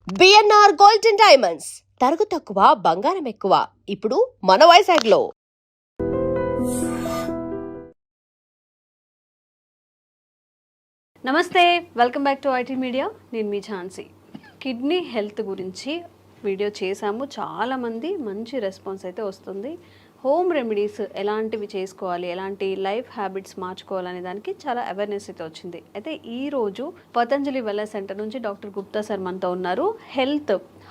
BNR gold and diamonds తరుగు తక్కువ బంగారం ఎక్కువ ఇప్పుడు మన వైజాగ్లో. నమస్తే, welcome back to IT media. నేను మీ ఝాన్సీ. కిడ్నీ హెల్త్ గురించి వీడియో చేశాము. చాలామంది మంచి రెస్పాన్స్ అయితే వస్తుంది. హోమ్ రెమెడీస్ ఎలాంటివి చేసుకోవాలి, ఎలాంటి లైఫ్ హ్యాబిట్స్ మార్చుకోవాలనే దానికి చాలా అవేర్నెస్ అయితే వచ్చింది. అయితే ఈరోజు పతంజలి వెల్నెస్ సెంటర్ నుంచి డాక్టర్ గుప్తా సార్ మనతో ఉన్నారు.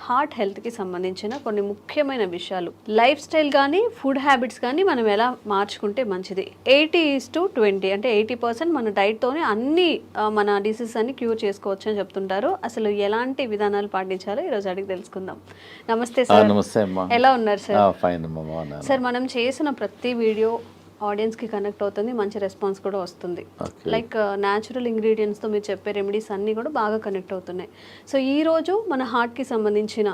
హార్ట్ హెల్త్కి సంబంధించిన కొన్ని ముఖ్యమైన విషయాలు, లైఫ్ స్టైల్ కానీ ఫుడ్ హ్యాబిట్స్ కానీ మనం ఎలా మార్చుకుంటే మంచిది. 80:20 అంటే 80% మన డైట్తోనే అన్ని మన డిసీజెస్ అన్ని క్యూర్ చేసుకోవచ్చు అని చెప్తుంటారు. అసలు ఎలాంటి విధానాలు పాటించాలో ఈరోజు అడిగి తెలుసుకుందాం. నమస్తే సార్. నమస్తే అమ్మా. ఎలా ఉన్నారు సార్? ఫైన్ అమ్మా. సార్, మనం చేసిన ప్రతి వీడియో ఆడియన్స్కి కనెక్ట్ అవుతుంది, మంచి రెస్పాన్స్ కూడా వస్తుంది. లైక్ న్యాచురల్ ఇంగ్రీడియంట్స్తో మీరు చెప్పే రెమెడీస్ అన్నీ కూడా బాగా కనెక్ట్ అవుతున్నాయి. సో ఈరోజు మన హార్ట్కి సంబంధించిన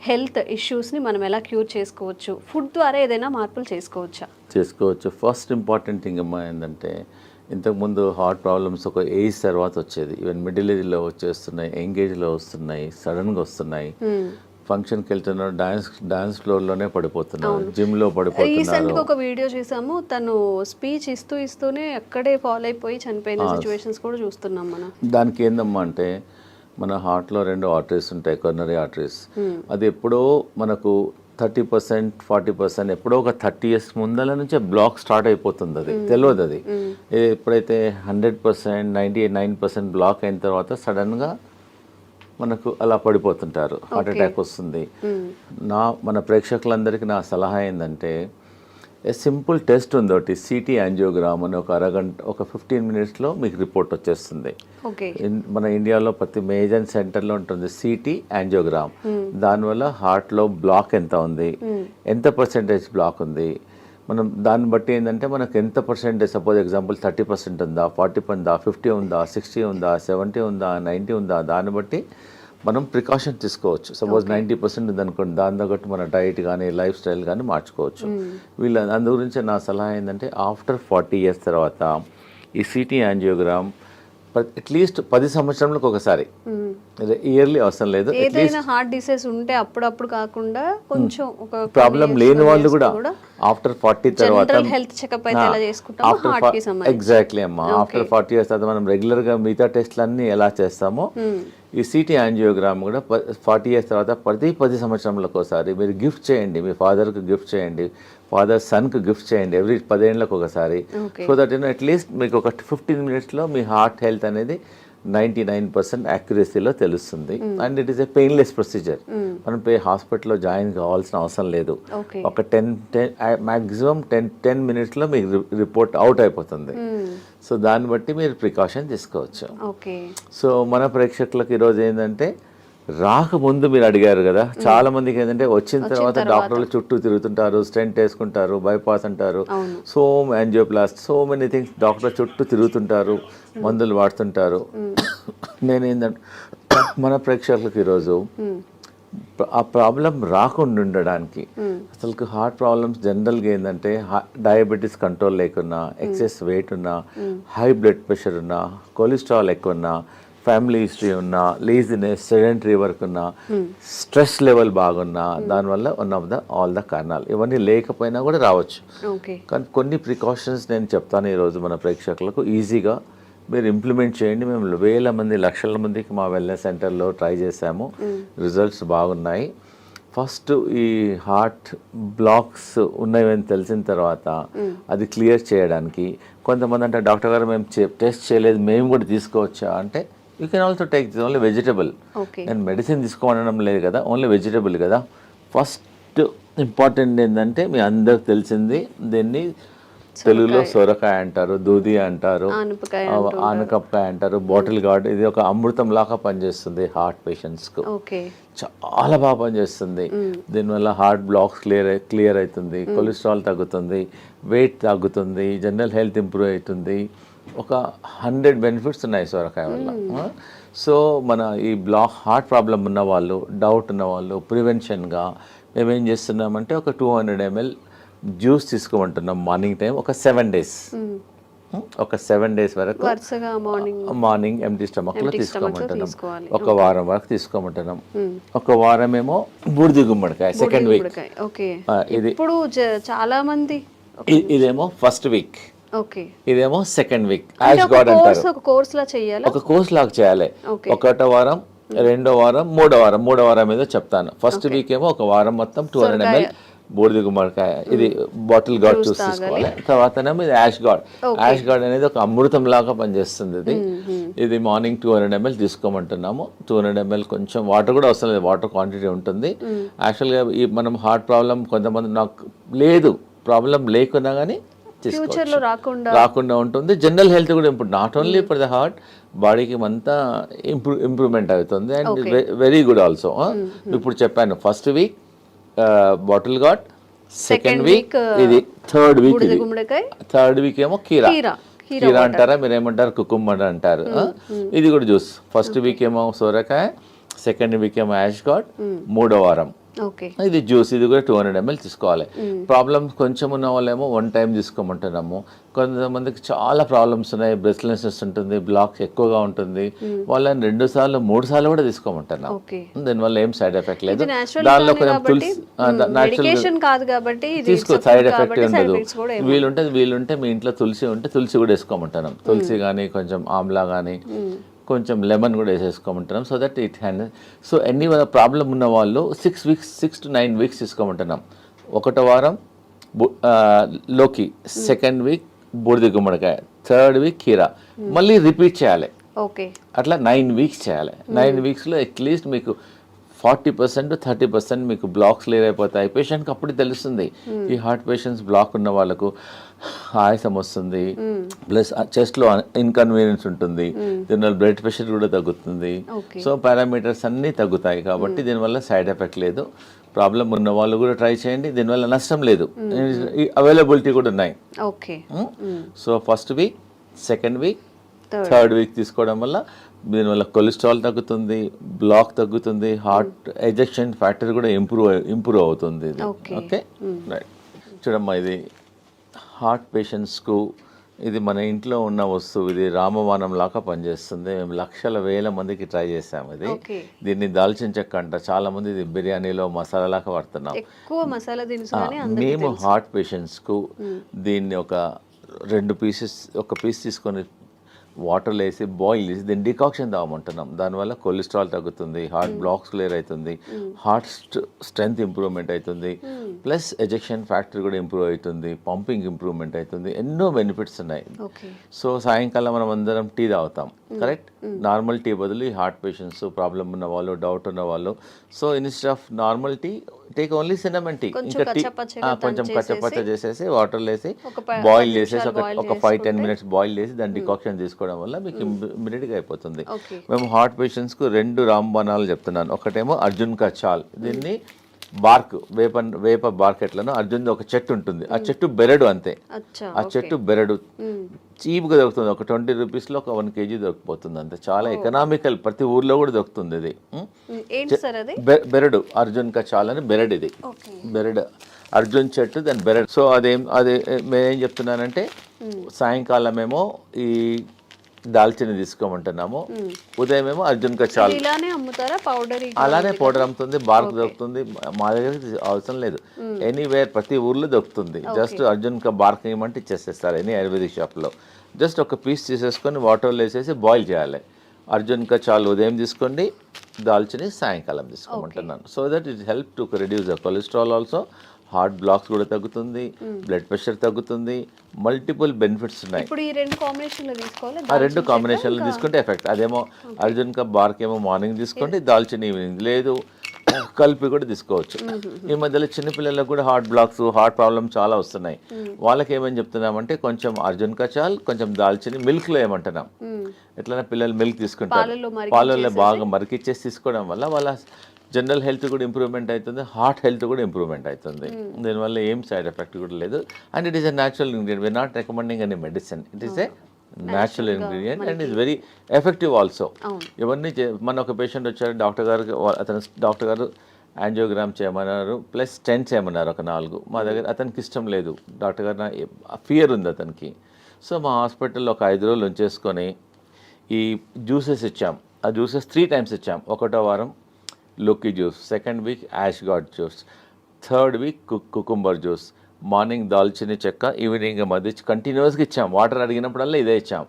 హెల్త్ ఇష్యూస్ని మనం ఎలా క్యూర్ చేసుకోవచ్చు, ఫుడ్ ద్వారా ఏదైనా మార్పులు చేసుకోవచ్చు. ఫస్ట్ ఇంపార్టెంట్ థింగ్ అమ్మా ఏంటంటే, ఇంతకుముందు హార్ట్ ప్రాబ్లమ్స్ ఒక ఏజ్ తర్వాత వచ్చేది. ఈవెన్ మిడిల్ ఏజ్లో వచ్చేస్తున్నాయి, యంగ్ ఏజ్లో వస్తున్నాయి, సడన్గా వస్తున్నాయి. ఫంక్షన్కి వెళ్తున్నారు, డాన్స్ ఫ్లోర్లోనే పడిపోతున్నారు, జిమ్లో పడిపోతున్నారు. రీసెంట్గా ఒక వీడియో చేసాము, తను స్పీచ్ ఇస్తూనే అక్కడే ఫాలో అయిపోయి చనిపోయిన సిచ్యువేషన్స్ కూడా చూస్తున్నాం మనం. దానికి ఏందమ్మా అంటే, మన హార్ట్లో 2 ఆర్టరీస్ ఉంటాయి, కొర్నరీ ఆర్టరీస్. అది ఎప్పుడో మనకు 30%, 40% ఎప్పుడో ఒక 30 years ముందల నుంచే బ్లాక్ స్టార్ట్ అయిపోతుంది. అది తెలియదు. అది ఎప్పుడైతే 100%, 99% బ్లాక్ అయిన తర్వాత సడన్గా మనకు అలా పడిపోతుంటారు, హార్ట్ అటాక్ వస్తుంది. మన ప్రేక్షకులందరికీ నా సలహా ఏంటంటే, సింపుల్ టెస్ట్ ఉంది ఒకటి, సిటీ యాంజియోగ్రామ్ అని. ఒక అరగంట, ఒక 15 minutesలో మీకు రిపోర్ట్ వచ్చేస్తుంది. మన ఇండియాలో ప్రతి మేజర్ సెంటర్లో ఉంటుంది సిటీ యాంజియోగ్రామ్. దానివల్ల హార్ట్లో బ్లాక్ ఎంత ఉంది, ఎంత పర్సెంటేజ్ బ్లాక్ ఉంది, మనం దాన్ని బట్టి ఏంటంటే మనకు ఎంత పర్సెంటేజ్, సపోజ్ ఎగ్జాంపుల్ 30% ఉందా, 40 ఉందా, 50 ఉందా, 60 ఉందా, 70 ఉందా, 90 ఉందా, దాన్ని బట్టి మనం ప్రికాషన్ తీసుకోవచ్చు. సపోజ్ 90% ఉందనుకోండి, దాని తగ్గట్టు మన డైట్ కానీ లైఫ్ స్టైల్ కానీ మార్చుకోవచ్చు. అందు గురించి నా సలహా ఏంటంటే, ఆఫ్టర్ 40 years తర్వాత ఈ సిటీ యాంజియోగ్రామ్ అట్లీస్ట్ 10 సంవత్సరాలకు ఒకసారి, ఇయర్లీ అవసరం లేదు. ఏదైనా హార్ట్ డిసీజ్ ఉంటే అప్పుడప్పుడు కాకుండా కొంచెం ఒక ప్రాబ్లం లేని వాళ్ళు కూడా ఆఫ్టర్ 40 తర్వాత హెల్త్ చెకప్ అయితే ఎలా చేసుకుంటామో హార్ట్ కి సంబంధించి. ఎగ్జాక్ట్లీ అమ్మా. ఆఫ్టర్ 40 years తర్వాత మనం రెగ్యులర్గా మిగతా టెస్ట్లన్నీ ఎలా చేస్తామో, ఈ సిటీ యాంజియోగ్రామ్ కూడా 40 years తర్వాత ప్రతి 10 సంవత్సరాలకు ఒకసారి మీరు గిఫ్ట్ చేయండి. మీ ఫాదర్కి గిఫ్ట్ చేయండి, ఫాదర్ సన్కి గిఫ్ట్ చేయండి, ఎవ్రీ 10 ఏళ్ళకు ఒకసారి. సో దట్ అట్లీస్ట్ మీకు ఒక 15 minutesలో మీ హార్ట్ హెల్త్ అనేది 99% యాక్యురసీలో తెలుస్తుంది. And it is a painless procedure. మనం హాస్పిటల్లో జాయిన్ కావాల్సిన అవసరం లేదు. ఒక 10 మ్యాక్సిమం 10 minutesలో మీకు రిపోర్ట్ అవుట్ అయిపోతుంది. సో దాన్ని బట్టి మీరు ప్రికాషన్ తీసుకోవచ్చు. సో మన ప్రేక్షకులకు ఈరోజు ఏంటంటే, రాకముందు మీరు అడిగారు కదా, చాలా మందికి ఏంటంటే వచ్చిన తర్వాత డాక్టర్లు చుట్టూ తిరుగుతుంటారు, స్టెంట్ వేసుకుంటారు, బైపాస్ అంటారు, so angioplasty, so many things, doctor చుట్టూ తిరుగుతుంటారు, మందులు వాడుతుంటారు. నేనేంటంటే, మన ప్రేక్షకులకు ఈరోజు ఆ ప్రాబ్లం రాకుండా ఉండడానికి, అసలు హార్ట్ ప్రాబ్లమ్స్ జనరల్గా ఏంటంటే, డయాబెటీస్ కంట్రోల్ లేకున్నా, ఎక్సెస్ వెయిట్ ఉన్నా, హై బ్లడ్ ప్రెషర్ ఉన్నా, కొలెస్ట్రాల్ ఎక్కువ ఉన్నా, ఫ్యామిలీ హిస్టరీ ఉన్నా, లేజినెస్, సెడెంటరీ వర్క్ ఉన్నా, స్ట్రెస్ లెవెల్ బాగున్నా, దానివల్ల ఆల్ ద కారణాలు. ఇవన్నీ లేకపోయినా కూడా రావచ్చు. కానీ కొన్ని ప్రికాషన్స్ నేను చెప్తాను ఈరోజు మన ప్రేక్షకులకు, ఈజీగా మీరు ఇంప్లిమెంట్ చేయండి. మేము వేల మంది, లక్షల మందికి మా వెల్నెస్ సెంటర్లో ట్రై చేసాము, రిజల్ట్స్ బాగున్నాయి. ఫస్ట్ ఈ హార్ట్ బ్లాక్స్ ఉన్నాయని తెలిసిన తర్వాత అది క్లియర్ చేయడానికి, కొంతమంది అంటే, డాక్టర్ గారు మేము టెస్ట్ చేయలేదు, మేము కూడా తీసుకోవచ్చా అంటే, you can also take this only vegetable. నేను మెడిసిన్ తీసుకోవడం లేదు కదా, ఓన్లీ వెజిటబుల్ కదా. ఫస్ట్ ఇంపార్టెంట్ ఏంటంటే, మీ అందరికి తెలిసింది, దీన్ని తెలుగులో సొరకాయ అంటారు, దూది అంటారు, ఆనపకాయ అంటారు, బాటిల్ గార్డ్. ఇది ఒక అమృతం లాగా పనిచేస్తుంది హార్ట్ పేషెంట్స్కు, చాలా బాగా పనిచేస్తుంది. దీనివల్ల హార్ట్ బ్లాక్స్ క్లియర్ అవుతుంది, కొలెస్ట్రాల్ తగ్గుతుంది, వెయిట్ తగ్గుతుంది, జనరల్ హెల్త్ ఇంప్రూవ్ అవుతుంది. ఒక 100 benefits ఉన్నాయి సొరకాయ వల్ల. సో మన ఈ హార్ట్ ప్రాబ్లం ఉన్న వాళ్ళు, డౌట్ ఉన్న వాళ్ళు, ప్రివెన్షన్గా మేమేం చేస్తున్నామంటే, ఒక 200 ml జ్యూస్ తీసుకోమంటున్నాం మార్నింగ్ టైం, ఒక 7 days. ఒక 7 days వరకు వరుసగా మార్నింగ్ ఎంటీ స్టమక్లో Empty stomach లో తీసుకోమంటున్నాం. తీసుకోవాలి. ఒక వారం వరకు తీసుకోమంటున్నాం. ఒక వారం ఏమో బూడిద గుమ్మడికాయ సెకండ్ వీక్. ఓకే. ఇది ఇప్పుడు చాలా మంది ఇదేమో ఫస్ట్ వీక్, ఓకే. ఇదేమో సెకండ్ వీక్. యాష్ గార్డ్ అంటారు. ఒక కోర్స్ లా చేయాలా? ఒక కోర్స్ లాగా చేయాలి. Okay. ఒకటో వారం, రెండో వారం, మూడో వారం ఏదో చెప్తాను. ఫస్ట్ వీక్ ఏమో ఒక వారం మొత్తం 200 ml బూడిద గుమ్మడికాయ, ఇది బాటిల్ గార్డ్ జ్యూస్ తీసుకోవాలి. తర్వాతనేమో ఇది యాష్ గార్డ్. యాష్ గార్డ్ అనేది ఒక అమృతం లాగా పనిచేస్తుంది. ఇది మార్నింగ్ 200 ml తీసుకోమంటున్నాము. 200 ml కొంచెం వాటర్ కూడా అవసరం లేదు, వాటర్ క్వాంటిటీ ఉంటుంది. యాక్చువల్గా ఈ మనం హార్ట్ ప్రాబ్లం కొంతమంది నాకు లేదు, ప్రాబ్లం లేకున్నా కానీ ఫ్యూచర్ లో రాకుండా ఉంటుంది. జనరల్ హెల్త్ కూడా ఇప్పుడు not only for the heart, బాడీకి అంతా ఇంప్రూవ్మెంట్ అవుతుంది. And very good also. ఇప్పుడు చెప్పాను first week bottle gourd, second week ఇది, థర్డ్ వీక్ ఏమో కీరా అంటారా మీరు ఏమంటారు, కుకుంబర్ అంటారు. ఇది కూడా జ్యూస్. ఫస్ట్ వీక్ ఏమో సోరకాయ, సెకండ్ వీక్ ఏమో యాష్ గార్డ్, మూడో వారం ఇది జ్యూస్. ఇది కూడా 200 ml తీసుకోవాలి. ప్రాబ్లమ్స్ కొంచెం ఉన్న వాళ్ళేమో 1 time తీసుకోమంటున్నాము. కొంతమందికి చాలా ప్రాబ్లమ్స్ ఉన్నాయి, బ్రెస్ట్లెస్నెస్ ఉంటుంది, బ్లాక్ ఎక్కువగా ఉంటుంది, వాళ్ళని 2 సార్లు 3 సార్లు కూడా తీసుకోమంటున్నాం. దీనివల్ల ఏం సైడ్ ఎఫెక్ట్ లేదు. దానిలో కొంచెం తులసి తీసుకో, సైడ్ ఎఫెక్ట్ ఉండదు. వీలుంటే మీ ఇంట్లో తులసి ఉంటే తులసి కూడా వేసుకోమంటున్నాం. తులసి కానీ కొంచెం ఆమ్లా కానీ కొంచెం లెమన్ కూడా వేసేసుకోమంటున్నాం. So that it hand. So ఎన్ని ప్రాబ్లం ఉన్న వాళ్ళు 6 to 9 weeks తీసుకోమంటున్నాం. ఒకటో వారం లోకి, సెకండ్ వీక్ బూడిద గుమ్మడికాయ, థర్డ్ వీక్ కీరా, మళ్ళీ రిపీట్ చేయాలి. అట్లా 9 weeks చేయాలి. 9 weeksలో అట్లీస్ట్ మీకు 40% to 30% మీకు బ్లాక్స్ క్లియర్ అయిపోతాయి. పేషెంట్కి అప్పుడు తెలుస్తుంది. ఈ హార్ట్ పేషెంట్స్ బ్లాక్ ఉన్న వాళ్ళకు ఆయాసం వస్తుంది, ప్లస్ చెస్ట్లో ఇన్కన్వీనియన్స్ ఉంటుంది, దీనివల్ల బ్లడ్ ప్రెషర్ కూడా తగ్గుతుంది. సో పారామీటర్స్ అన్నీ తగ్గుతాయి. కాబట్టి దీనివల్ల సైడ్ ఎఫెక్ట్ లేదు. ప్రాబ్లం ఉన్న వాళ్ళు కూడా ట్రై చేయండి, దీనివల్ల నష్టం లేదు. అవైలబిలిటీ కూడా ఉన్నాయి. So first week, second week, third week తీసుకోవడం వల్ల దీనివల్ల కొలెస్ట్రాల్ తగ్గుతుంది, బ్లాక్ తగ్గుతుంది, హార్ట్ ఎజెక్షన్ ఫ్యాక్టర్ కూడా ఇంప్రూవ్ అవుతుంది. Okay right. చూడమ్మా, ఇది హార్ట్ పేషెంట్స్కు ఇది మన ఇంట్లో ఉన్న వస్తువు. ఇది రామబాణం లాగా పనిచేస్తుంది. మేము లక్షల వేల మందికి ట్రై చేసాము. ఇది దీన్ని దాల్చిన చెక్క అంట. చాలా మంది ఇది బిర్యానీలో మసాలా లాగా వాడుతున్నాం. మేము హార్ట్ పేషెంట్స్కు దీన్ని ఒక 2 pieces, ఒక పీస్ తీసుకొని వాటర్లో వేసి బాయిల్ చేసి దీన్ని డికాక్షన్ తాగమంటున్నాం. దానివల్ల కొలెస్ట్రాల్ తగ్గుతుంది, హార్ట్ బ్లాక్స్ క్లియర్ అవుతుంది, హార్ట్ స్ట్రెంగ్త్ ఇంప్రూవ్మెంట్ అవుతుంది, ప్లస్ ఎజెక్షన్ ఫ్యాక్టర్ కూడా ఇంప్రూవ్ అవుతుంది, పంపింగ్ ఇంప్రూవ్మెంట్ అవుతుంది. ఎన్నో బెనిఫిట్స్ ఉన్నాయి. సో సాయంకాలం మనం అందరం టీ తాగుతాం, కరెక్ట్? నార్మల్ టీ బదులు ఈ హార్ట్ పేషెంట్స్, ప్రాబ్లమ్ ఉన్న వాళ్ళు, డౌట్ ఉన్న వాళ్ళు, so instead of normal tea take only cinnamon tea. ఇంకా టీ కొంచెం కచ్చపచ్చ చేసేసి వాటర్లో వేసి బాయిల్ చేసేసి ఒక 5-10 minutes బాయిల్ చేసి దాన్ని డికాక్షన్ తీసుకోవడం వల్ల మీకు ఇమ్మీడియట్గా అయిపోతుంది. మేము హార్ట్ పేషెంట్స్కు 2 రాంబాణాలు చెప్తున్నాను. ఒకటేమో అర్జున్ కా చాల్, దీన్ని బార్క్, వేప బార్క్ ఎట్లను అర్జున్ ఒక చెట్టు ఉంటుంది, ఆ చెట్టు బెరడు అంతే. ఆ చెట్టు బెరడు చీప్గా దొరుకుతుంది. ఒక 20 rupeesలో ఒక 1 kg దొరికిపోతుంది అంతే. చాలా ఎకనామికల్, ప్రతి ఊర్లో కూడా దొరుకుతుంది. ఇది బెరడు, అర్జున్ కా చాల్ అని బెరడు. ఇది బెరడు, అర్జున్ చెట్టు, దాని బెరడు. సో అదే మేమేం చెప్తున్నానంటే సాయంకాలం ఏమో ఈ దాల్చిన తీసుకోమంటున్నాము, ఉదయం ఏమో అర్జున్ కా చాల్. అలానే పౌడర్ అమ్ముతుంది, బార్క్ దొరుకుతుంది. మా దగ్గర అవసరం లేదు, ఎనీవేర్ ప్రతి ఊర్లో దొరుకుతుంది. జస్ట్ అర్జున్ కా బార్క్ ఏమంటే ఇచ్చేసేస్తారు ఎనీ ఆయుర్వేదిక్ షాప్లో. జస్ట్ ఒక పీస్ తీసేసుకొని వాటర్లో వేసేసి బాయిల్ చేయాలి. అర్జున్ కా చాల్ ఉదయం తీసుకోండి, దాల్చిని సాయంకాలం తీసుకోమంటున్నాను. So that it help to reduce the cholesterol also, heart blocks కూడా తగ్గుతుంది, బ్లడ్ ప్రెషర్ తగ్గుతుంది, మల్టిపుల్ బెనిఫిట్స్ ఉన్నాయి. ఇప్పుడు ఈ 2 కాంబినేషన్లో తీసుకోవాలి. ఆ 2 కాంబినేషన్లు తీసుకుంటే ఎఫెక్ట్. అదేమో అర్జున్ కా బార్క్ ఏమో మార్నింగ్ తీసుకోండి, దాల్చిన ఈవినింగ్, లేదు కలిపి కూడా తీసుకోవచ్చు. ఈ మధ్యలో చిన్నపిల్లలకు కూడా హార్ట్ బ్లాక్స్, హార్ట్ ప్రాబ్లమ్ చాలా వస్తున్నాయి. వాళ్ళకి ఏమని చెప్తున్నామంటే కొంచెం అర్జున్ కా చాల్, కొంచెం దాల్చిని మిల్క్లో ఏమంటున్నాం. ఎట్లైనా పిల్లలు మిల్క్ తీసుకుంటారు, పాలల్లో బాగా మరికిచ్చేసి తీసుకోవడం వల్ల వాళ్ళ జనరల్ హెల్త్ కూడా ఇంప్రూవ్మెంట్ అవుతుంది, హార్ట్ హెల్త్ కూడా ఇంప్రూవ్మెంట్ అవుతుంది. దీనివల్ల ఏం సైడ్ ఎఫెక్ట్ కూడా లేదు. And it is a natural ingredient. We're not recommending any medicine. It is a natural ingredient and is very effective also. ఇవన్నీ మన ఒక పేషెంట్ వచ్చారు, డాక్టర్ గారు యాంజియోగ్రామ్ చేయమన్నారు, ప్లస్ స్టెంట్ చేయమన్నారు ఒక 4. మా దగ్గర అతనికి ఇష్టం లేదు, డాక్టర్ గారు ఫియర్ ఉంది అతనికి. సో మా హాస్పిటల్లో ఒక 5 రోజులు ఉంచేసుకొని ఈ జ్యూసెస్ ఇచ్చాం. ఆ జ్యూసెస్ 3 టైమ్స్ ఇచ్చాం. ఒకటో వారం లోకి juice, second week ash gourd juice, third week cucumber juice, morning దాల్చిని చెక్క, ఈవినింగ్ మధ్య కంటిన్యూస్గా ఇచ్చాం. వాటర్ అడిగినప్పుడల్లా ఇదే ఇచ్చాం.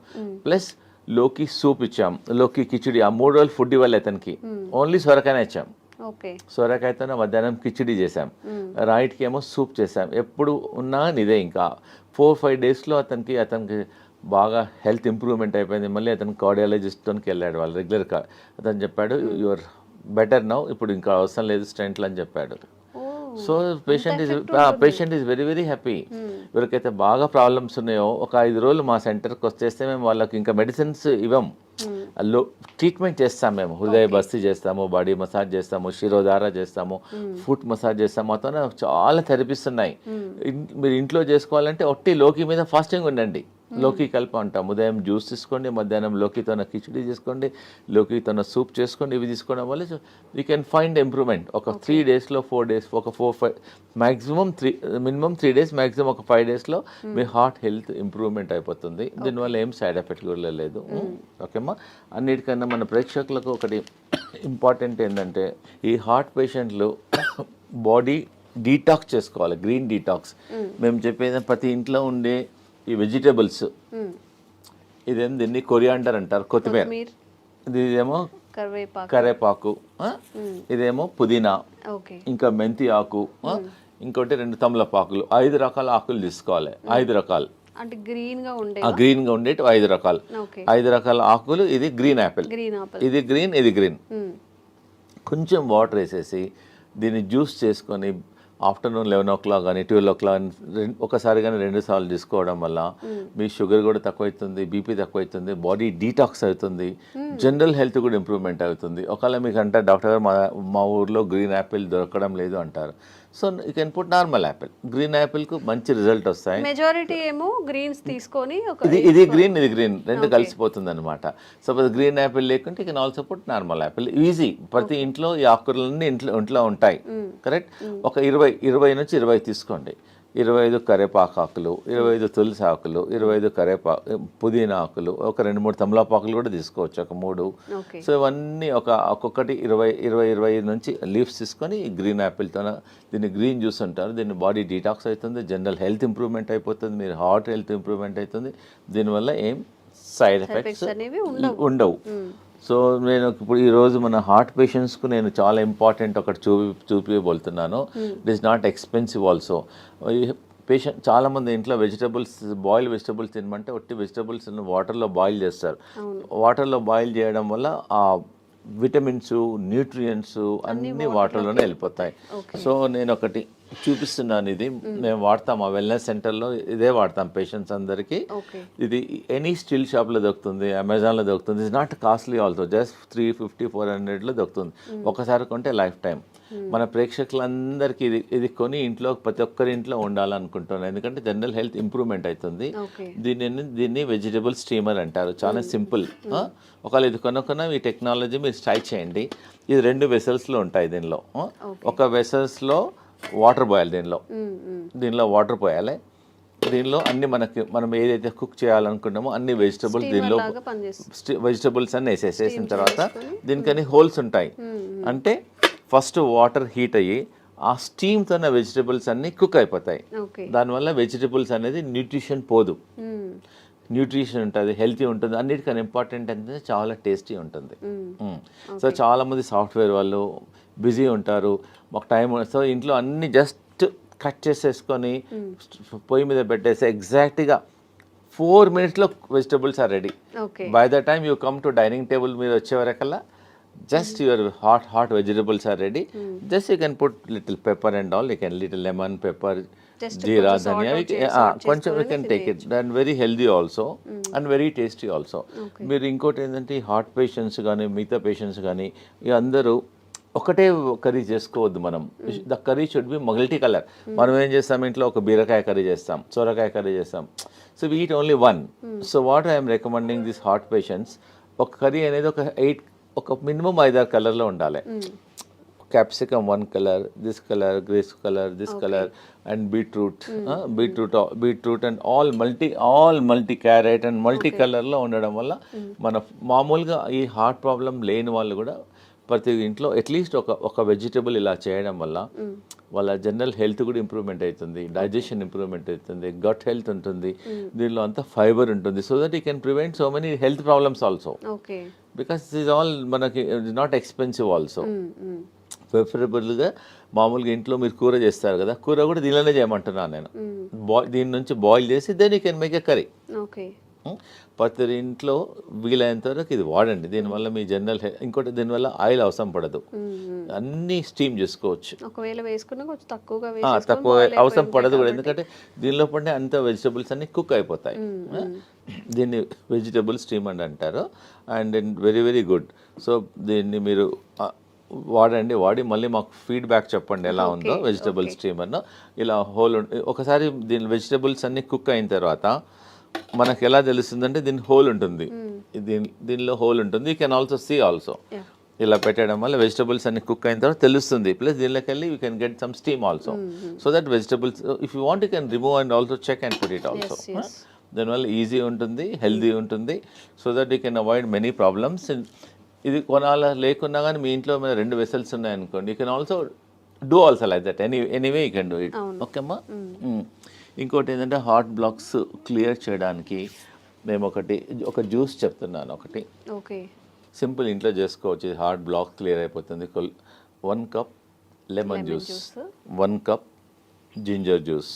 ప్లస్ లోకి సూప్ ఇచ్చాం, లోకి కిచిడి. ఆ 3 రోజులు ఫుడ్ ఇవ్వాలి అతనికి, ఓన్లీ సొరకాయనే ఇచ్చాం. ఓకే. సొరకాయతోనే మధ్యాహ్నం కిచిడి చేసాం, రైట్కి ఏమో సూప్ చేసాం. ఎప్పుడు ఉన్నా ఇదే. ఇంకా 4-5 డేస్లో అతనికి బాగా హెల్త్ ఇంప్రూవ్మెంట్ అయిపోయింది. మళ్ళీ అతను కార్డియాలజిస్ట్కి వెళ్ళాడు, వాళ్ళు రెగ్యులర్గా. అతను చెప్పాడు యువర్ బెటర్ నౌ, ఇప్పుడు ఇంకా అవసరం లేదు స్టెంట్లు అని చెప్పాడు. So patient is very very happy. ఎవరికైతే బాగా ప్రాబ్లమ్స్ ఉన్నాయో ఒక 5 రోజులు మా సెంటర్కి వచ్చేస్తే మేము వాళ్ళకి ఇంకా మెడిసిన్స్ ఇవ్వం, ట్రీట్మెంట్ చేస్తాం. మేము హృదయ బస్తీ చేస్తాము, బాడీ మసాజ్ చేస్తాము, శిరోధార చేస్తాము, ఫుట్ మసాజ్ చేస్తాము. మొత్తం చాలా థెరపీస్ ఉన్నాయి. మీరు ఇంట్లో చేసుకోవాలంటే ఒట్టి లోకి మీద ఫాస్టింగ్ ఉండండి. లోకి కలిపి అంటాం. ఉదయం జ్యూస్ తీసుకోండి, మధ్యాహ్నం లోకితోన కిచిడి చేసుకోండి, లోకితోన సూప్ చేసుకోండి. ఇవి తీసుకోవడం వల్ల యూ కెన్ ఫైండ్ ఇంప్రూవ్మెంట్. ఒక 3 డేస్లో 4 డేస్, ఒక 4-5 మ్యాక్సిమం మినిమం 3 డేస్, మ్యాక్సిమం ఒక 5 డేస్లో మీ హార్ట్ హెల్త్ ఇంప్రూవ్మెంట్ అయిపోతుంది. దీనివల్ల ఏం సైడ్ ఎఫెక్ట్ కూడా లేదు. ఓకేమ్మా. అన్నిటికన్నా మన ప్రేక్షకులకు ఒకటి ఇంపార్టెంట్ ఏంటంటే, ఈ హార్ట్ పేషెంట్లు బాడీ డీటాక్స్ చేసుకోవాలి, గ్రీన్ డీటాక్స్. మేము చెప్పేది ప్రతి ఇంట్లో ఉండే ఈ వెజిటేబుల్స్, ఇదేం దీన్ని కొరియాండర్ అంటారు, కొత్తిమీర. ఇదేమో కరేపాకు, ఇదేమో పుదీనా, ఇంకా మెంతి ఆకు, ఇంకోటి 2 తమలపాకులు. 5 రకాల ఆకులు తీసుకోవాలి. 5 రకాలు అంటే గ్రీన్ గా ఉండేటి 5 రకాలు. 5 రకాల ఆకులు. ఇది గ్రీన్ యాపిల్, ఇది గ్రీన్, ఇది గ్రీన్. కొంచెం వాటర్ వేసేసి దీన్ని జ్యూస్ చేసుకొని ఆఫ్టర్నూన్ 11 o'clock కానీ 12 o'clock ఒకసారి కానీ 2 సార్లు తీసుకోవడం వల్ల మీ షుగర్ కూడా తక్కువవుతుంది, బీపీ తక్కువవుతుంది, బాడీ డీటాక్స్ అవుతుంది, జనరల్ హెల్త్ కూడా ఇంప్రూవ్మెంట్ అవుతుంది. ఒకవేళ మీకు అంటే డాక్టర్ గారు మా ఊర్లో గ్రీన్ యాపిల్ దొరకడం లేదు అంటారు. So you can put normal apple. Green యాపిల్కు మంచి రిజల్ట్ వస్తాయి. మెజారిటీ ఏమో గ్రీన్స్ తీసుకొని ఇది గ్రీన్, ఇది గ్రీన్, రెండు కలిసిపోతుంది అనమాట. సపోజ్ గ్రీన్ యాపిల్ లేకుంటే you can also put normal Apple. Easy. ప్రతి ఇంట్లో ఈ ఆకుకూరలన్నీ ఇంట్లో ఉంటాయి. కరెక్ట్. ఒక 20 నుంచి 20 తీసుకోండి. 25 కరేపాకు ఆకులు, 25 తులసి ఆకులు, 25 పుదీనా ఆకులు, ఒక 2-3 తమలపాకులు కూడా తీసుకోవచ్చు, ఒక 3. సో ఇవన్నీ ఒక్కొక్కటి 20 నుంచి లీవ్స్ తీసుకొని ఈ గ్రీన్ యాపిల్తో దీన్ని గ్రీన్ జ్యూస్ అంటారు. దీన్ని బాడీ డీటాక్స్ అవుతుంది, జనరల్ హెల్త్ ఇంప్రూవ్మెంట్ అయిపోతుంది, మీరు హార్ట్ హెల్త్ ఇంప్రూవ్మెంట్ అవుతుంది. దీనివల్ల ఏం సైడ్ ఎఫెక్ట్స్ ఉండవు. సో నేను ఇప్పుడు ఈరోజు మన హార్ట్ పేషెంట్స్కు నేను చాలా ఇంపార్టెంట్ ఒకటి చూపిపోతున్నాను. It is not expensive also. Patient చాలామంది ఇంట్లో బాయిల్ వెజిటబుల్స్ తినమంటే ఒట్టి వెజిటబుల్స్ వాటర్లో బాయిల్ చేస్తారు. వాటర్లో బాయిల్ చేయడం వల్ల ఆ విటమిన్స్, న్యూట్రియంట్స్ అన్నీ వాటర్లోనే వెళ్ళిపోతాయి. సో నేను ఒకటి చూపిస్తున్నాను. ఇది మేము వాడతాం, ఆ వెల్నెస్ సెంటర్లో ఇదే వాడతాం పేషెంట్స్ అందరికీ. ఇది ఎనీ స్టీల్ షాప్లో దొరుకుతుంది, అమెజాన్లో దొరుకుతుంది. It's not costly also, just 350-400లో దొరుకుతుంది. ఒకసారి కొంటే లైఫ్ టైం. మన ప్రేక్షకులందరికీ ఇది కొని ఇంట్లో ప్రతి ఒక్కరి ఇంట్లో ఉండాలనుకుంటున్నాను, ఎందుకంటే జనరల్ హెల్త్ ఇంప్రూవ్మెంట్ అవుతుంది. దీన్ని వెజిటబుల్ స్టీమర్ అంటారు. చాలా సింపుల్. ఒకవేళ ఇది కొనుక్కున్న ఈ టెక్నాలజీ మీరు ట్రై చేయండి. ఇది 2 వెసల్స్లో ఉంటాయి. దీనిలో ఒక వెసల్స్లో వాటర్ పోయాలి, దీనిలో వాటర్ పోయాలి. దీనిలో అన్ని మనం ఏదైతే కుక్ చేయాలనుకున్నామో అన్ని వెజిటబుల్స్ దీనిలో వెజిటబుల్స్ అన్ని వేసేసిన తర్వాత దీనికని హోల్స్ ఉంటాయి. అంటే ఫస్ట్ వాటర్ హీట్ అయ్యి ఆ స్టీమ్తో వెజిటబుల్స్ అన్ని కుక్ అయిపోతాయి. దానివల్ల వెజిటబుల్స్ అనేది న్యూట్రిషన్ పోదు, న్యూట్రిషన్ ఉంటుంది, హెల్తీ ఉంటుంది. అన్నిటికన్నా ఇంపార్టెంట్ అంటే చాలా టేస్టీ ఉంటుంది. సో చాలామంది సాఫ్ట్వేర్ వాళ్ళు బిజీ ఉంటారు, మాకు టైం. సో ఇంట్లో అన్ని జస్ట్ కట్ చేసేసుకొని పొయ్యి మీద పెట్టేసి ఎగ్జాక్ట్గా 4 minutesలో vegetables are ready. By the time you come to dining table మీద వచ్చేవరకల్లా just your hot vegetables are ready. Just you can put little pepper and all, you can little lemon, pepper, jeera, dhania, కొంచెం you can take it. And very healthy also and very tasty also. మీరు ఇంకోటి ఏంటంటే heart patients కానీ మిగతా patients కానీ అందరూ ఒకటే curry చేసుకోవద్దు. మనం the curry should be multi colour. మనం ఏం చేస్తాం, ఇంట్లో ఒక బీరకాయ కర్రీ చేస్తాం, సొరకాయ కర్రీ చేస్తాం. So we eat only one. So what I'm recommending this heart patients, ఒక కర్రీ అనేది ఒక మినిమం 5-6 కలర్లో ఉండాలి. capsicum one color, this color, this color, and beetroot and all multi carrot and multi color లో ఉండడం వల్ల మన మామూలుగా ఈ హార్ట్ ప్రాబ్లం లేని వాళ్ళు కూడా ప్రతి ఇంట్లో అట్లీస్ట్ ఒక వెజిటబుల్ ఇలా చేయడం వల్ల వాళ్ళ జనరల్ హెల్త్ కూడా ఇంప్రూవ్మెంట్ అవుతుంది, డైజెషన్ ఇంప్రూవ్మెంట్ అవుతుంది, గట్ హెల్త్ ఉంటుంది, దీనిలో అంతా ఫైబర్ ఉంటుంది, so that you can prevent so many health problems also. Because is all మనకి నాట్ ఎక్స్పెన్సివ్ ఆల్సో. ప్రిఫరబుల్గా మామూలుగా ఇంట్లో మీరు కూర చేస్తారు కదా, కూర కూడా దీనిలోనే చేయమంటున్నాను నేను. దీని నుంచి బాయిల్ చేసి then you can make a curry. ప్రతి ఇంట్లో వీలైనంత వరకు ఇది వాడండి. దీనివల్ల మీ జనరల్ ఇంకోటి దీనివల్ల ఆయిల్ అవసరం పడదు, అన్నీ స్టీమ్ చేసుకోవచ్చు. ఒకవేళ వేసుకున్నా కొంచెం తక్కువ అవసరం పడదు కూడా, ఎందుకంటే దీనిలో పడిన అంత వెజిటబుల్స్ అన్ని కుక్ అయిపోతాయి. దీన్ని వెజిటబుల్ స్టీమ్ అని అంటారు. And very very good. So దీన్ని మీరు వాడి మళ్ళీ మాకు ఫీడ్బ్యాక్ చెప్పండి ఎలా ఉందో వెజిటబుల్ స్టీమ్ అన్న. ఇలా హోల్ ఒకసారి దీని వెజిటబుల్స్ అన్ని కుక్ అయిన తర్వాత మనకు ఎలా తెలుస్తుందంటే దీని హోల్ ఉంటుంది, దీనిలో హోల్ ఉంటుంది. You can also see also. ఇలా పెట్టడం వల్ల వెజిటబుల్స్ అన్ని కుక్ అయిన తర్వాత తెలుస్తుంది. ప్లస్ దీనిలోకి వెళ్ళి you can get some steam also, so that vegetables if you want you can remove and also check and put it also. దానివల్ల ఈజీ ఉంటుంది, హెల్దీ ఉంటుంది, so that you can avoid many problems. ఇది కొనాలా లేకున్నా కానీ మీ ఇంట్లో మీద 2 vessels ఉన్నాయనుకోండి, you can also do also like that. Anyway you can do it. Okay అమ్మా. ఇంకోటి ఏంటంటే హార్ట్ బ్లాక్స్ క్లియర్ చేయడానికి మేము ఒక జ్యూస్ చెప్తున్నాను. ఒకటి సింపుల్ ఇంట్లో చేసుకోవచ్చు, హార్ట్ బ్లాక్ క్లియర్ అయిపోతుంది. 1 cup lemon juice, 1 cup ginger juice,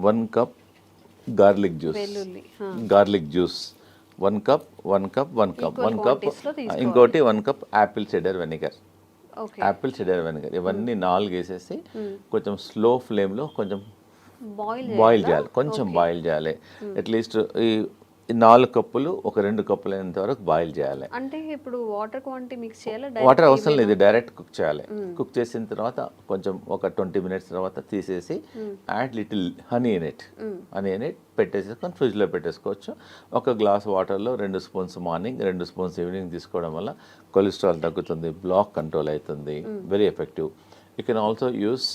1 cup garlic juice, 1 cup ఇంకోటి 1 కప్ యాపిల్ సిడర్ వెనిగర్. ఇవన్నీ 4 వేసేసి కొంచెం స్లో ఫ్లేమ్లో కొంచెం బాయిల్ చేయాలి, కొంచెం బాయిల్ చేయాలి. అట్లీస్ట్ ఈ 4 కప్పులు ఒక 2 కప్పులు అయినంత వరకు బాయిల్ చేయాలి. అంటే ఇప్పుడు వాటర్ క్వాంటిటీ మిక్స్ చేయాలి, వాటర్ అవసరం లేదు, డైరెక్ట్ కుక్ చేయాలి. కుక్ చేసిన తర్వాత కొంచెం ఒక 20 మినిట్స్ తర్వాత తీసేసి add little honey in it పెట్టేసుకొని ఫ్రిడ్జ్లో పెట్టేసుకోవచ్చు. ఒక గ్లాస్ వాటర్లో 2 స్పూన్స్ మార్నింగ్, 2 స్పూన్స్ ఈవినింగ్ తీసుకోవడం వల్ల కొలెస్ట్రాల్ తగ్గుతుంది, బ్లాక్ కంట్రోల్ అవుతుంది, very effective. You can also use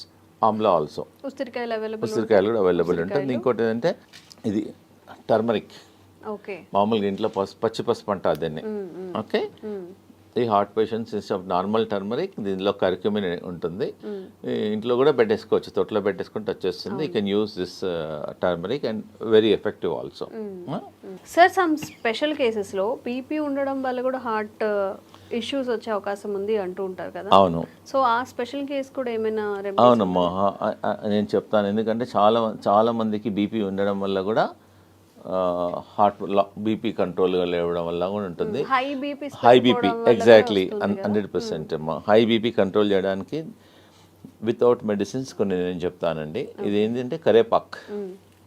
Amla also. ఉసిరికాయలు కూడా అవైలబుల్ ఉంటుంది. ఇంకోటి ఏంటంటే ఇది టర్మరిక్, మామూలుగా ఇంట్లో పచ్చి పసుపు అంటారు దీన్ని. ఓకే, ఈ heart patients instead of normal turmeric దీనిలో కర్క్యూమిన్ ఉంటుంది. ఇంట్లో కూడా పెట్టేసుకోవచ్చు, తొట్లో పెట్టేసుకుంటే వచ్చేస్తుంది. You can use this turmeric and very effective also. Sir some special కేసెస్లో బీపీ ఉండడం వల్ల కూడా హార్ట్ ఇష్యూస్ వచ్చే అవకాశం ఉంది అంటూ ఉంటారు కదా. అవును. సో ఆ స్పెషల్ కేసు కూడా ఏమైనా? అవునమ్మా, నేను చెప్తాను. ఎందుకంటే చాలా మందికి బీపీ ఉండడం వల్ల కూడా హార్ట్ బీపీ కంట్రోల్గా లేవడం వల్ల కూడా ఉంటుంది. హై బీపీ ఎగ్జాక్ట్లీ 100% అమ్మా. హై బీపీ కంట్రోల్ చేయడానికి వితౌట్ మెడిసిన్స్ కొన్ని నేను చెప్తానండి. ఇది ఏంటంటే కరేపాక్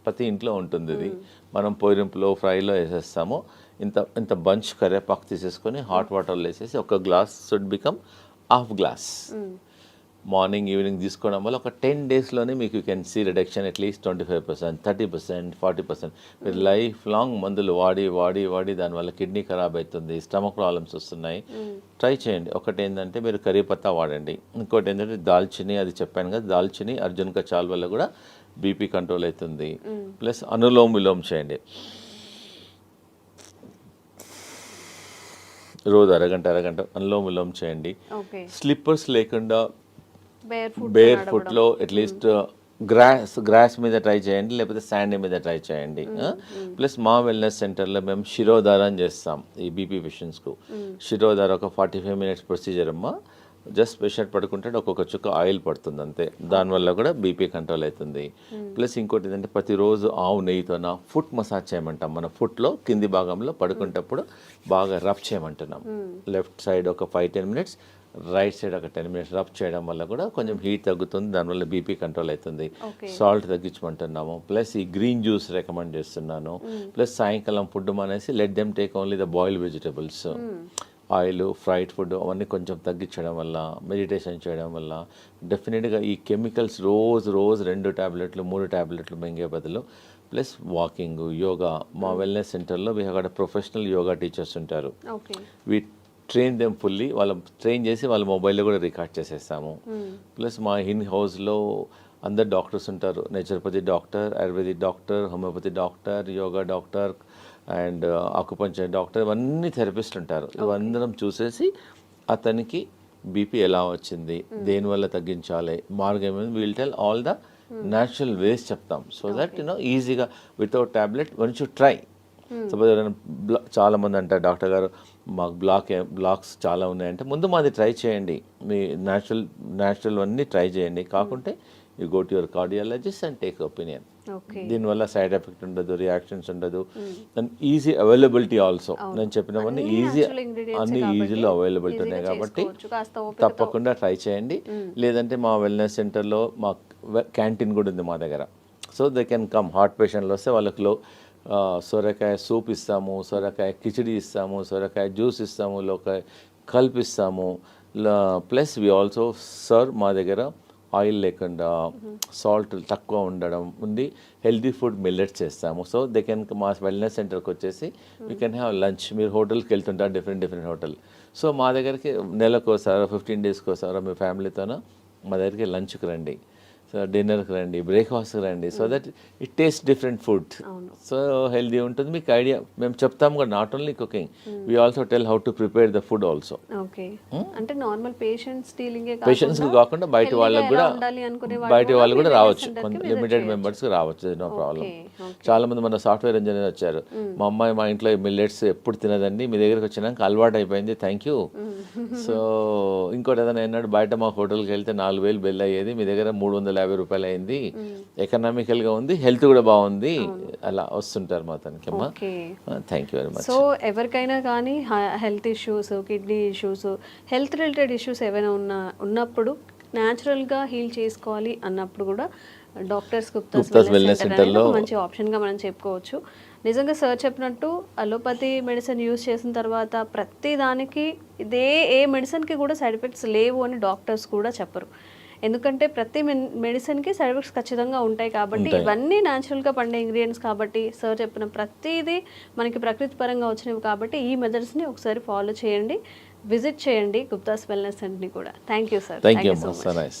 ప్రతి ఇంట్లో ఉంటుంది. ఇది మనం పొయ్యింపులో ఫ్రైలో వేసేస్తాము. ఇంత బంచ్ కరేపాకు తీసేసుకొని హాట్ వాటర్లో వేసేసి ఒక glass should become half glass morning evening తీసుకోవడం వల్ల ఒక 10 డేస్లోనే మీకు you can see reduction at least 25%, 30%, 40%. మీరు లైఫ్ లాంగ్ మందులు వాడి దానివల్ల కిడ్నీ ఖరాబ్ అవుతుంది, స్టమక్ ప్రాబ్లమ్స్ వస్తున్నాయి. ట్రై చేయండి. ఒకటి ఏంటంటే మీరు కరీపత్తా వాడండి. ఇంకోటి ఏంటంటే దాల్చిని, అది చెప్పాను కదా, దాల్చిని అర్జున్ కచాల్ వల్ల కూడా బీపీ కంట్రోల్ అవుతుంది. ప్లస్ అనులోమ్ విలోమ్ చేయండి, రోజు అరగంట అనులోమ్ విలోమ్ చేయండి. స్లిప్పర్స్ లేకుండా బేర్ ఫుట్లో అట్లీస్ట్ గ్రాస్ మీద ట్రై చేయండి, లేకపోతే శాండ్ మీద ట్రై చేయండి. ప్లస్ మా వెల్నెస్ సెంటర్లో మేము శిరోధారం చేస్తాం ఈ బీపీ పేషెంట్స్కు. శిరోధార ఒక 45 మినిట్స్ ప్రొసీజర్ అమ్మా. జస్ట్ పేషెంట్ పడుకుంటే ఒక్కొక్క చుక్క ఆయిల్ పడుతుంది అంతే, దానివల్ల కూడా బీపీ కంట్రోల్ అవుతుంది. ప్లస్ ఇంకోటి ఏంటంటే ప్రతిరోజు ఆవు నెయ్యితోన ఫుట్ మసాజ్ చేయమంటాం. మన ఫుట్లో కింది భాగంలో పడుకునేటప్పుడు బాగా రబ్ చేయమంటున్నాం. లెఫ్ట్ సైడ్ ఒక 5-10 మినిట్స్, రైట్ సైడ్ ఒక 10 మినిట్స్ రబ్ చేయడం వల్ల కూడా కొంచెం హీట్ తగ్గుతుంది, దానివల్ల బీపీ కంట్రోల్ అవుతుంది. సాల్ట్ తగ్గించమంటున్నాము. ప్లస్ ఈ గ్రీన్ జ్యూస్ రికమెండ్ చేస్తున్నాను. ప్లస్ సాయంకాలం ఫుడ్ మానేసి let them take only the boiled vegetables. Oil, fried food అవన్నీ కొంచెం తగ్గించడం వల్ల, మెడిటేషన్ చేయడం వల్ల డెఫినెట్గా ఈ కెమికల్స్ రోజు 2 టాబ్లెట్లు 3 టాబ్లెట్లు మింగే బదులు ప్లస్ వాకింగ్, యోగా. మా వెల్నెస్ సెంటర్లో we have professional yoga teachers ఉంటారు. ట్రైన్ దెమ్ ఫుల్లీ, వాళ్ళ ట్రైన్ చేసి వాళ్ళ మొబైల్లో కూడా రికార్డ్ చేసేస్తాము. ప్లస్ మా ఇన్ హౌస్లో అందరు డాక్టర్స్ ఉంటారు, naturopathy doctor, ayurvedic doctor, homeopathy doctor, yoga doctor and acupuncture doctor, ఇవన్నీ థెరపిస్ట్ ఉంటారు. ఇవందరం చూసేసి అతనికి బీపీ ఎలా వచ్చింది, దేనివల్ల తగ్గించాలి, మార్గం ఏమైంది, will tell all the natural ways చెప్తాం. సో దట్ ఈజీగా without tablet once you try. Suppose ఎవరైనా చాలా మంది అంటారు డాక్టర్ గారు మాకు బ్లాక్స్ చాలా ఉన్నాయంటే, ముందు మాది ట్రై చేయండి, మీ న్యాచురల్ అన్నీ ట్రై చేయండి, కాకుంటే you go to your cardiologist and take opinion. దీనివల్ల సైడ్ ఎఫెక్ట్ ఉండదు, రియాక్షన్స్ ఉండదు, అండ్ ఈజీ అవైలబిలిటీ ఆల్సో. నేను చెప్పినవన్నీ అన్ని ఈజీలో అవైలబిలిటీ ఉన్నాయి కాబట్టి తప్పకుండా ట్రై చేయండి. లేదంటే మా వెల్నెస్ సెంటర్లో మా క్యాంటీన్ కూడా ఉంది మా దగ్గర. So they can come, heart పేషెంట్లు వస్తే వాళ్ళకి సొరకాయ సూప్ ఇస్తాము, సొరకాయ కిచిడి ఇస్తాము, సొరకాయ జ్యూస్ ఇస్తాము, లోకాయ కల్పిస్తాము. ప్లస్ వి ఆల్సో సర్వ్ మా దగ్గర ఆయిల్ లేకుండా సాల్ట్ తక్కువ ఉండడం ఉంది, హెల్తీ ఫుడ్ మిల్లెట్స్ చేస్తాము. సో దే కెన్ మా వెల్నెస్ సెంటర్కి వచ్చేసి యూ కెన్ హ్యావ్ లంచ్. మీరు హోటల్కి వెళ్తుంటారు, డిఫరెంట్ హోటల్. సో మా దగ్గరికి నెలకోసారో 15 డేస్కి ఒకసారో మీ ఫ్యామిలీతోనో మా దగ్గరికి లంచ్కి రండి, సో డిన్నర్కి రండి, బ్రేక్ఫాస్ట్కి రండి. So that it taste different food, so healthy ఉంటుంది. మీకు ఐడియా మేము చెప్తాము కూడా, not only cooking, we also tell how to prepare the food also. Okay, అంటే నార్మల్ పేషెంట్స్కి కాకుండా బయట వాళ్ళకి కూడా రావచ్చు, లిమిటెడ్ మెంబర్స్కి రావచ్చు, నో ప్రాబ్లం. చాలా మంది మన సాఫ్ట్వేర్ ఇంజనీర్ వచ్చారు, మా అమ్మాయి మా ఇంట్లో మిల్లెట్స్ ఎప్పుడు తినదండి, మీ దగ్గరికి వచ్చినాక అలవాటు అయిపోయింది, థ్యాంక్ యూ. సో ఇంకోటి ఏదైనా అన్నాడు, బయట మా హోటల్కి వెళ్తే 4,000 బిల్ అయ్యేది, మీ దగ్గర 350 రూపాయలు అయింది, ఎకనామికల్గా ఉంది, హెల్త్ కూడా బాగుంది, అలా వస్తుంటారు మా తనకి. అమ్మా thank you very much. So ఎవరికైనా కానీ health issues, kidney issues, health related issues ఏమైనా ఉన్నప్పుడు న్యాచురల్గా హీల్ చేసుకోవాలి అన్నప్పుడు కూడా డాక్టర్స్ గుప్తాస్ వెల్నెస్ సెంటర్లో మంచి ఆప్షన్గా మనం చెప్పుకోవచ్చు. నిజంగా సార్ చెప్పినట్టు అలోపతి మెడిసిన్ యూజ్ చేసిన తర్వాత ప్రతి దానికి ఏ మెడిసిన్కి కూడా సైడ్ ఎఫెక్ట్స్ లేవు అని డాక్టర్స్ కూడా చెప్పరు. ఎందుకంటే ప్రతి మెడిసిన్కి సైడ్ ఎఫెక్ట్స్ ఖచ్చితంగా ఉంటాయి కాబట్టి, ఇవన్నీ న్యాచురల్గా పండే ఇంగ్రీడియంట్స్ కాబట్టి, సార్ చెప్పిన ప్రతిదీ మనకి ప్రకృతి పరంగా వచ్చినవి కాబట్టి ఈ మెథడ్స్ని ఒకసారి ఫాలో చేయండి, విజిట్ చేయండి గుప్తాస్ వెల్నెస్ సెంటర్ని కూడా. Thank you sir. Thank you so much.